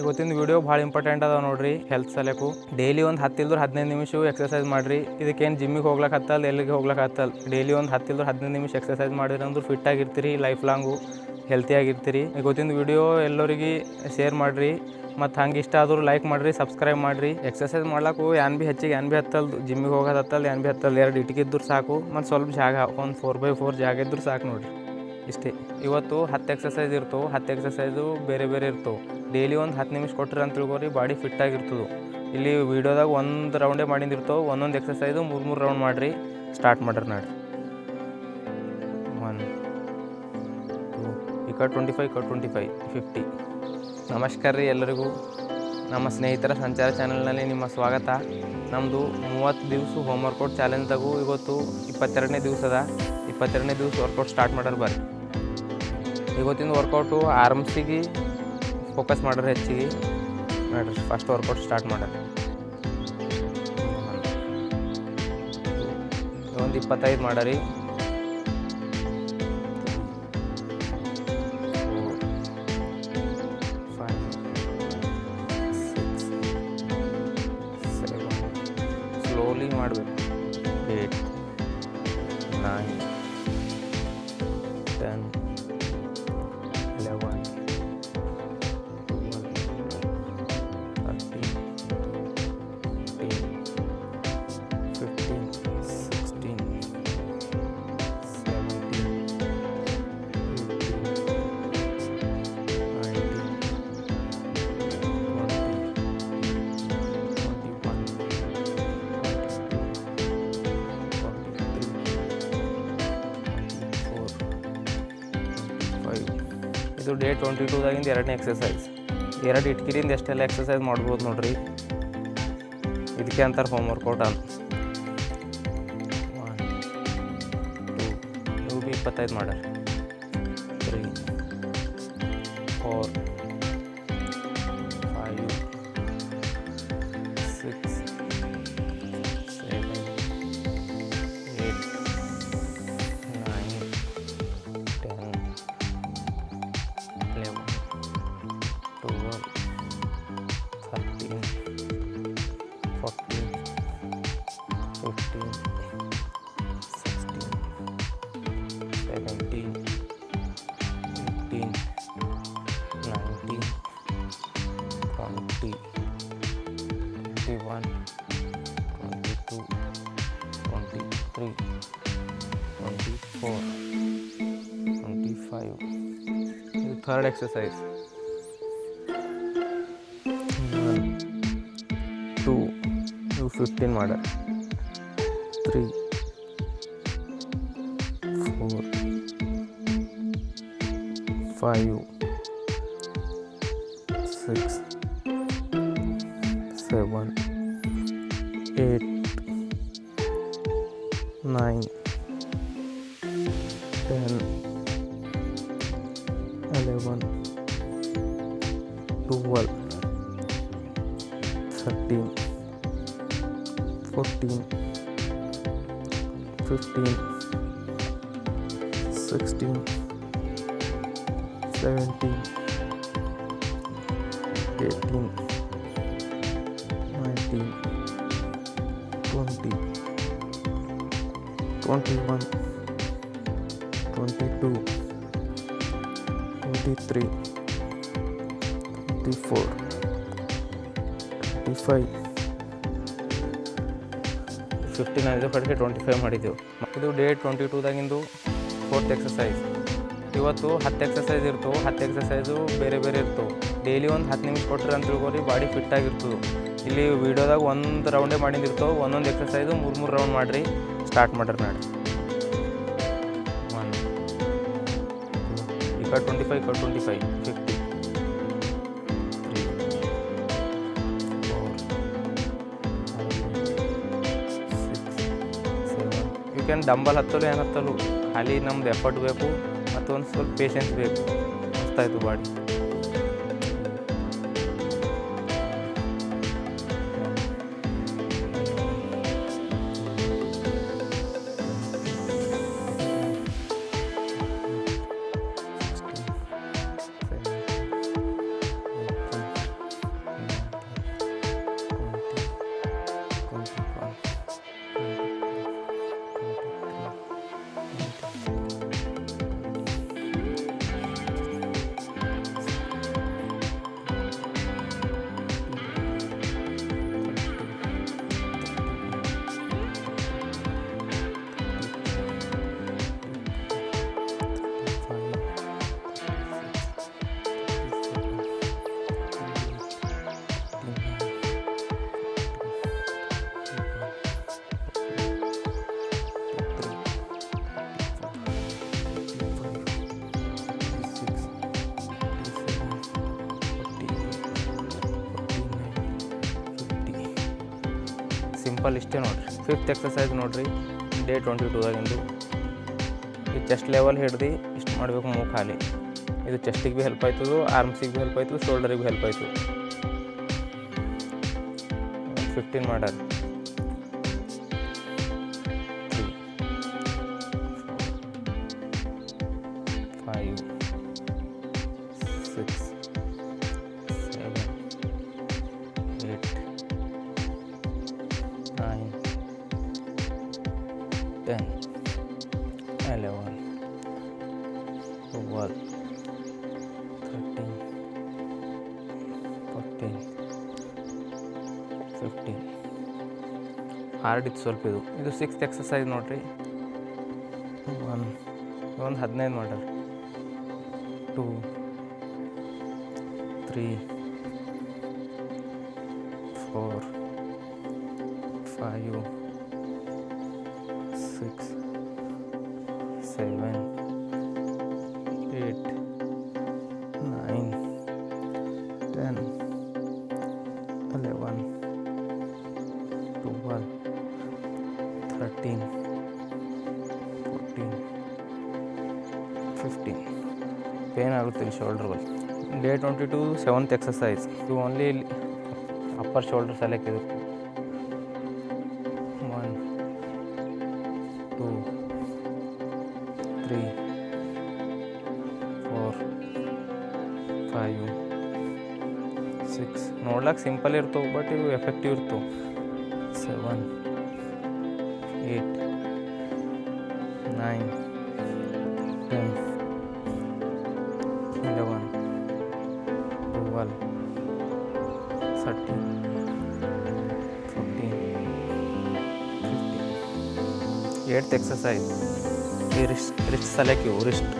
ಇವತ್ತಿನ ವಿಡಿಯೋ ಭಾಳ ಇಂಪಾರ್ಟೆಂಟ್ ಅದಾವ ನೋಡ್ರಿ. ಹೆಲ್ತ್ ಸಲಕ್ಕೂ ಡೈಲಿ ಒಂದು 10 ಇಲ್ದ್ರ 15 ನಿಮಿಷ ಎಕ್ಸರ್ಸೈಸ್ ಮಾಡಿರಿ. ಇದಕ್ಕೇನು ಜಿಮ್ಮಿಗೆ ಹೋಗ್ಲಕ್ಕತ್ತಲ್ಲ, ಎಲ್ಲಿಗೆ ಹೋಗ್ಲಕ್ಕತ್ತಲ್ಲ, ಡೈಲಿ ಒಂದು 10 ಇಲ್ದ್ರ 15 ನಿಮಿಷ ಎಕ್ಸರ್ಸೈಸ್ ಮಾಡಿರಿ ಅಂದ್ರೆ ಫಿಟ್ ಆಗಿರ್ತೀರಿ, ಲೈಫ್ ಲಾಂಗು ಹೆಲ್ತಿಯಾಗಿರ್ತೀರಿ. ಇವತ್ತಿನ ವಿಡಿಯೋ ಎಲ್ಲರಿಗೆ ಶೇರ್ ಮಾಡಿರಿ. ಮತ್ತು ಹಂಗೆ ಇಷ್ಟ ಆದರೂ ಲೈಕ್ ಮಾಡಿರಿ, ಸಬ್ಸ್ಕ್ರೈಬ್ ಮಾಡಿರಿ. ಎಕ್ಸರ್ಸೈಸ್ ಮಾಡ್ಲಾಕು ಏನು ಭೀ ಹೆಚ್ಚಿಗೆ ಏನು ಭೀ ಹತ್ತಲ್ದು, ಜಿಮ್ಮಿಗೆ ಹೋಗೋದು ಹತ್ತಲ್ಲ, ಏನು ಭೀ ಹತ್ತಲ್ಲ. 2 ಇಟ್ಟಿಗಿದ್ರು ಸಾಕು, ಮತ್ತು ಸ್ವಲ್ಪ ಜಾಗ, ಒಂದು 4x4 ಜಾಗ ಇದ್ರೂ ಸಾಕು ನೋಡಿರಿ. ಇಷ್ಟೇ. ಇವತ್ತು 10 ಎಕ್ಸರ್ಸೈಸ್ ಇರ್ತವೆ. 10 ಎಕ್ಸರ್ಸೈಸು ಬೇರೆ ಬೇರೆ ಇರ್ತವೆ. ಡೈಲಿ ಒಂದು 10 ನಿಮಿಷ ಕೊಟ್ಟಿರಿ ಅಂತ ತಿಳ್ಕೊರಿ, ಬಾಡಿ ಫಿಟ್ಟಾಗಿರ್ತದೆ. ಇಲ್ಲಿ ವೀಡಿಯೋದಾಗ ಒಂದು ರೌಂಡೇ ಮಾಡಿದಿರ್ತವೆ. ಒಂದೊಂದು ಎಕ್ಸರ್ಸೈಸು 3 ರೌಂಡ್ ಮಾಡಿರಿ. ಸ್ಟಾರ್ಟ್ ಮಾಡ್ರಿ ನಾಡಿ. 1 2 ಈ ಕಡೆ 25, 25 50. ನಮಸ್ಕಾರ ರೀ ಎಲ್ಲರಿಗೂ. ನಮ್ಮ ಸ್ನೇಹಿತರ ಸಂಚಾರ ಚಾನಲ್ನಲ್ಲಿ ನಿಮ್ಮ ಸ್ವಾಗತ. ನಮ್ಮದು 30 ದಿವಸ ಹೋಮ್ ವರ್ಕೌಟ್ ಚಾಲೆಂಜ್ದಾಗೂ ಇವತ್ತು 22ನೇ ದಿವಸ ಅದ. 22ನೇ ದಿವಸ ವರ್ಕೌಟ್ ಸ್ಟಾರ್ಟ್ ಮಾಡ್ರಿ ಬರ್ರಿ. ಇವತ್ತಿನ ವರ್ಕೌಟು ಆರ್ಮ್ಸಿಗೆ ಫೋಕಸ್ ಮಾಡ್ರಿ ಹೆಚ್ಚಿಗೆ ನೋಡ್ರಿ. ಫಸ್ಟ್ ವರ್ಕೌಟ್ ಸ್ಟಾರ್ಟ್ ಮಾಡ್ರಿ. ಒಂದು 25 ಮಾಡರಿ. 4 ಮಾಡಬೇಕು. 8 9 10 11 12 13 14 15 16 17 ಇದು ಡೇ 22ದಾಗಿಂದ 2ನೇ ಎಕ್ಸರ್ಸೈಸ್. 2 ಇಟ್ಕಿರಿಂದ ಎಷ್ಟೆಲ್ಲ ಎಕ್ಸರ್ಸೈಸ್ ಮಾಡ್ಬೋದು ನೋಡ್ರಿ. ಇದಕ್ಕೆ ಅಂತಾರೆ ಹೋಮ್ ವರ್ಕೌಟ್ ಅಂತ. 1 2 ಇವು ಭೀ 25 ಮಾಡ್ಯಾರ. 3 4 5 6 7 8 9 10 11 12 13 14 15 16 17 18 19 20 21 22 23 24 25. ಇದು ಥರ್ಡ್ ಎಕ್ಸರ್ಸೈಸ್. 1 2 ಇವು 15 ಮಾಡ. 3 4 5 6 7 8 9 10 11 12 13 14 15 16 17 18 19 20 21 22 23 24 25 15 ಆಗಿದೆ. ಕಡೆಗೆ 25 ಮಾಡಿದ್ದೆವು. ಇದು ಡೇ 22ದಾಗಿಂದು 4th ಎಕ್ಸರ್ಸೈಸ್. ಇವತ್ತು 10 ಎಕ್ಸರ್ಸೈಸ್ ಇರ್ತವೆ. 10 ಎಕ್ಸರ್ಸೈಸು ಬೇರೆ ಬೇರೆ ಇರ್ತವೆ. ಡೈಲಿ ಒಂದು 10 ನಿಮಿಷ ಕೊಟ್ಟಿರಿ ಅಂತ ತಿಳ್ಕೊರಿ, ಬಾಡಿ ಫಿಟ್ಟಾಗಿರ್ತದೆ. ಇಲ್ಲಿ ವೀಡಿಯೋದಾಗ ಒಂದು ರೌಂಡೇ ಮಾಡಿದಿರ್ತವೆ. ಒಂದೊಂದು ಎಕ್ಸರ್ಸೈಸು 3 ರೌಂಡ್ ಮಾಡಿರಿ. ಸ್ಟಾರ್ಟ್ ಮಾಡ್ರಿ ನಾಡಿ. 1 ಈ ಕಡೆ 25, 25 50. 3 4 5 6 7. ಯು ಕ್ಯಾನ್ ಡಂಬಲ್ ಹತ್ತಲು ಏನು ಹತ್ತಲು, ಖಾಲಿ ನಮ್ದು ಎಫರ್ಟ್ ಬೇಕು ಮತ್ತು ಒಂದು ಸ್ವಲ್ಪ ಪೇಷನ್ಸ್ ಬೇಕು. ಮಸ್ತಾಯಿತು ಬಾಡಿ. ಸಿಂಪಲ್ ಇಷ್ಟೇ ನೋಡಿರಿ. 5th ಎಕ್ಸಸೈಸ್ ನೋಡಿರಿ, ಡೇ 22ದಾಗಿಂದು. ಈ ಚೆಸ್ಟ್ ಲೆವೆಲ್ ಹಿಡ್ದು ಇಷ್ಟು ಮಾಡಬೇಕು ಮೂಗು ಖಾಲಿ. ಇದು ಚೆಸ್ಟಿಗೆ ಭೀ ಹೆಲ್ಪ್ ಆಯ್ತದೆ, ಆರ್ಮ್ಸಿಗೆ ಭೀ ಹೆಲ್ಪ್ ಆಯ್ತದೆ, ಶೋಲ್ಡರಿಗೆ ಭೀ ಹೆಲ್ಪ್ ಆಯ್ತದೆ. 15 ಮಾಡ್ಯಾರ. 3 5 6 7 8 9 10 11 12 13 14 15. ಹಾರ್ಡ್ ಇತ್ತು ಸ್ವಲ್ಪ. ಇದು 6th ಎಕ್ಸಸೈಸ್ ನೋಡಿರಿ. ಒಂದು 15 ಮಾಡ್ಯಾರ. 2 3 4 5 6 7 8 9 10 11 12 13 14 15. ಪೇನ್ ಆಗುತ್ತೆ ಇಲ್ಲಿ ಶೋಲ್ಡರ್ ಬಲ್ಲಿ. Day 22 7th exercise. ಇದು ಓನ್ಲಿ ಅಪ್ಪರ್ ಶೋಲ್ಡರ್ ಸೆಲೆಕ್ಟ್ ಇದು. 1 2 3 4 5 6. ನೋಡ್ಲಾಕ ಸಿಂಪಲ್ ಇರ್ತವೆ, ಬಟ್ ಇವು ಎಫೆಕ್ಟಿವ್ ಇರ್ತವೆ. 7 8 9 10 11 12 13 14 15. 8th exercise. ಈ ರಿಸ್ಟ್ ಸೆಲೆಕ್ಟ್ ಇವು ರಿಸ್ಟ್.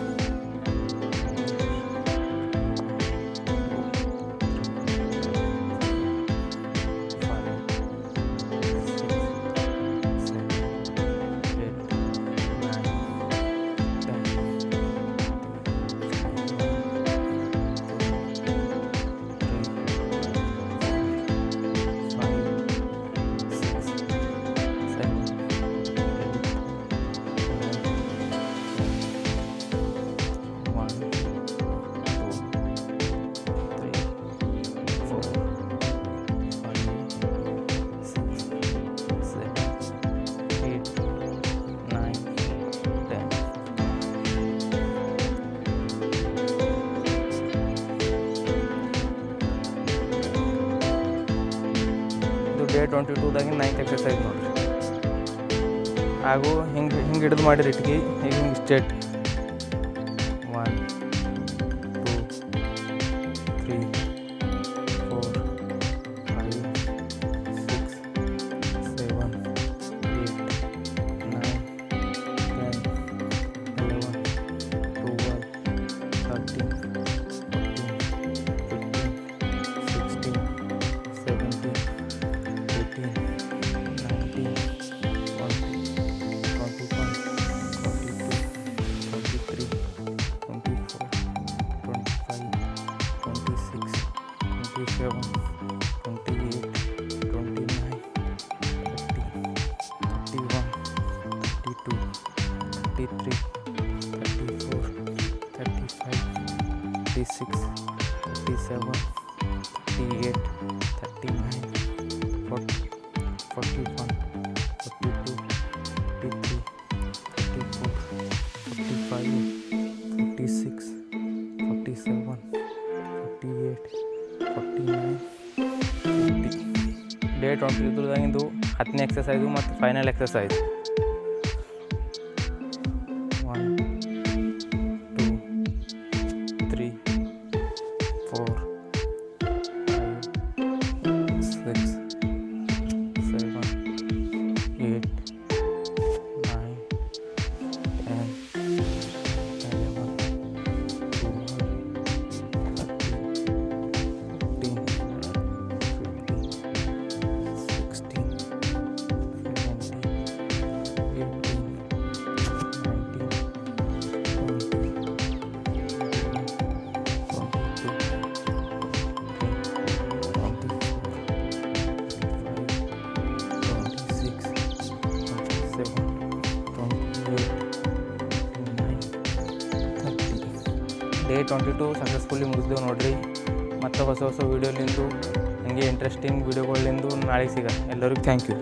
22ದಾಗಿ 9th ಎಕ್ಸಸೈಸ್ ನೋಡಿರಿ. ಹಾಗೂ ಹಿಂಗೆ ಹಿಡಿದು ಮಾಡಿರಿ ಇಟ್ಗಿ. ಈಗ ಹಿಂಗೆ ಸ್ಟ್ರೇಟ್. 1 2 3 4 5 6 7 8 9 10 11 12 13 14 15 16 17 18 19 20 21 22 23 24 25 26 27 28 29 30 31 32 33 34 35 36 37 38 39 40 41 42 43 44 45 46 47 48 49 50. ಡೇ 22ದಾಗಿಂದು 10ನೇ ಎಕ್ಸಸೈಸು ಮತ್ತು ಫೈನಲ್ ಎಕ್ಸಸೈಸ್. 1 2 3 4 5 6 7 8 9 10 11 12 13 14 15 16 17 ಡೇ 22 ಸಕ್ಸಸ್ಫುಲ್ಲಿ ಮುಗಿಸ್ದೇವು ನೋಡಿರಿ. ಮತ್ತು ಹೊಸ ಹೊಸ ವೀಡಿಯೋಲಿಂದು ಹಂಗೆ ಇಂಟ್ರೆಸ್ಟಿಂಗ್ ವೀಡಿಯೋಗಳಿಂದು ನಾಳೆಗೆ ಸಿಗ. ಎಲ್ಲರಿಗೂ ಥ್ಯಾಂಕ್ ಯು.